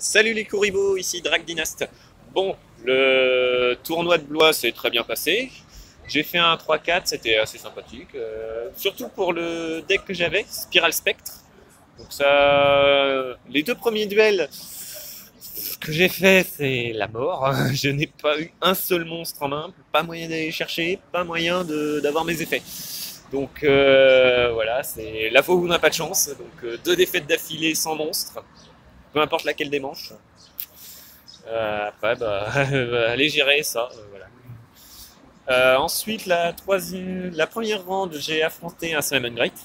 Salut les Kouribos, ici Drag Dynast. Bon, le tournoi de Blois s'est très bien passé. J'ai fait un 3-4, c'était assez sympathique. Surtout pour le deck que j'avais, Spiral Spectre. Donc ça, les deux premiers duels que j'ai fait, c'est la mort. Je n'ai pas eu un seul monstre en main, pas moyen d'aller chercher, pas moyen d'avoir mes effets. Donc voilà, c'est la fois où on n'a pas de chance. Donc deux défaites d'affilée sans monstre, peu importe laquelle des manches. Après, bah, allez gérer ça. Voilà. Ensuite, la première round, j'ai affronté un Simon Great.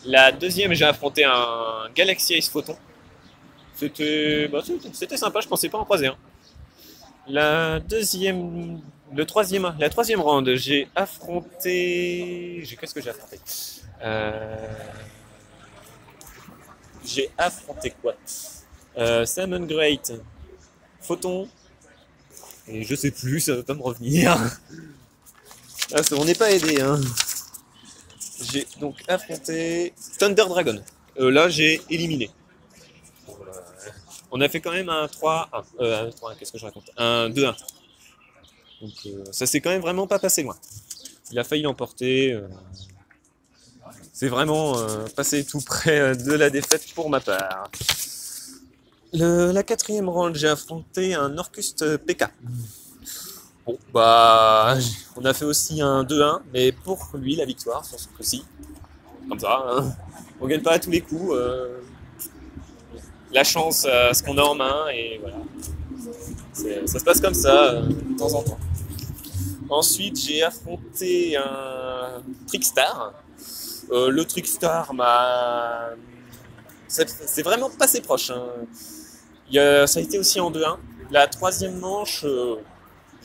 La deuxième, j'ai affronté un Galaxy Ace Photon. C'était sympa, je pensais pas en croiser un. La troisième round, qu'est-ce que j'ai affronté J'ai affronté quoi Simon Great, Photon, et je sais plus, ça va pas me revenir. On n'est pas aidé, hein. J'ai donc affronté Thunder Dragon. Là, j'ai éliminé. On a fait quand même un 3-1. Qu'est-ce que je raconte? Un 2-1. Donc ça s'est quand même vraiment pas passé loin. Il a failli l'emporter. C'est vraiment passé tout près de la défaite pour ma part. La quatrième round, j'ai affronté un Orcuste PK. Bon, bah, on a fait aussi un 2-1, mais pour lui, la victoire sur ce coup-ci. Comme ça, hein. On gagne pas à tous les coups. La chance, ce qu'on a en main, et voilà. Ça se passe comme ça, de temps en temps. Ensuite, j'ai affronté un Trickstar. Le Trickstar m'a... C'est vraiment passé proche, hein. Ça a été aussi en 2-1. La troisième manche,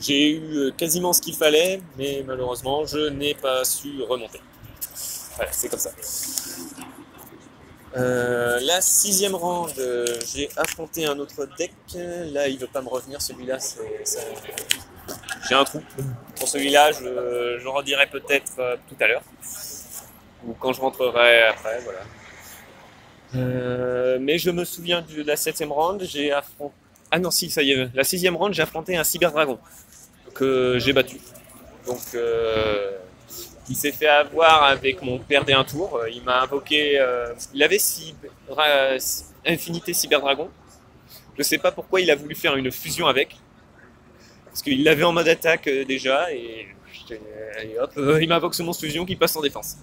j'ai eu quasiment ce qu'il fallait, mais malheureusement, je n'ai pas su remonter. Voilà, c'est comme ça. La sixième round, j'ai affronté un autre deck. Là, il veut pas me revenir, celui-là. J'ai un trou. Pour celui-là, j'en redirai peut-être tout à l'heure. Ou quand je rentrerai après, voilà. Mais je me souviens de la septième round, j'ai affronté... Ah non, si, ça y est. La sixième round, j'ai affronté un Cyber Dragon que j'ai battu. Donc, il s'est fait avoir avec mon père un tour. Il m'a invoqué. Il avait Infinité Cyber Dragon. Je sais pas pourquoi il a voulu faire une fusion avec. Parce qu'il l'avait en mode attaque déjà. Et hop, il m'invoque ce monstre fusion qui passe en défense.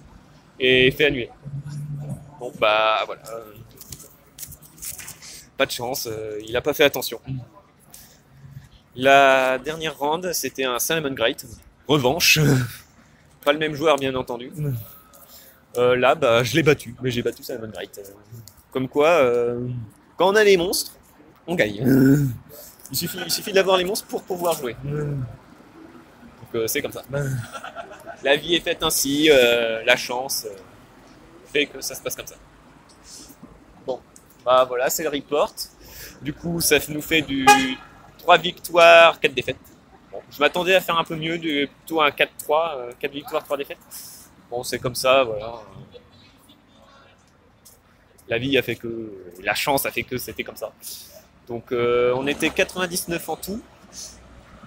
Et fait annuler. Bon, bah voilà. Pas de chance, il a pas fait attention. La dernière round, c'était un Salmon Great. Revanche. Pas le même joueur, bien entendu. Là, bah, je l'ai battu, mais j'ai battu Salmon Great. Comme quoi, quand on a les monstres, on gagne. Il suffit d'avoir les monstres pour pouvoir jouer. Donc c'est comme ça. La vie est faite ainsi, la chance fait que ça se passe comme ça. Bon, bah voilà, c'est le report. Du coup, ça nous fait du 3 victoires, 4 défaites. Bon, je m'attendais à faire un peu mieux, plutôt un 4-3, 4 victoires, 3 défaites. Bon, c'est comme ça, voilà. La vie a fait que... La chance a fait que c'était comme ça. Donc on était 99 en tout.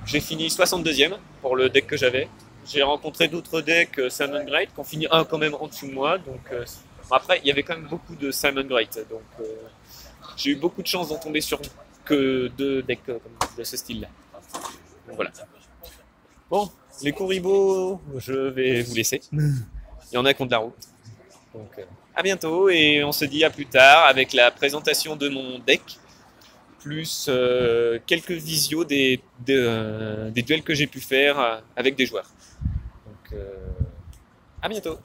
J'ai fini 62e pour le deck que j'avais. J'ai rencontré d'autres decks Simon Great qui ont fini un quand même en dessous de moi. Donc après, il y avait quand même beaucoup de Simon Great. Donc j'ai eu beaucoup de chance d'en tomber sur que deux decks de ce style-là. Donc voilà. Bon, les Kouribos, je vais vous laisser. Il y en a qui ont de la route. Donc à bientôt et on se dit à plus tard avec la présentation de mon deck, plus quelques visios des duels que j'ai pu faire avec des joueurs. Donc à bientôt.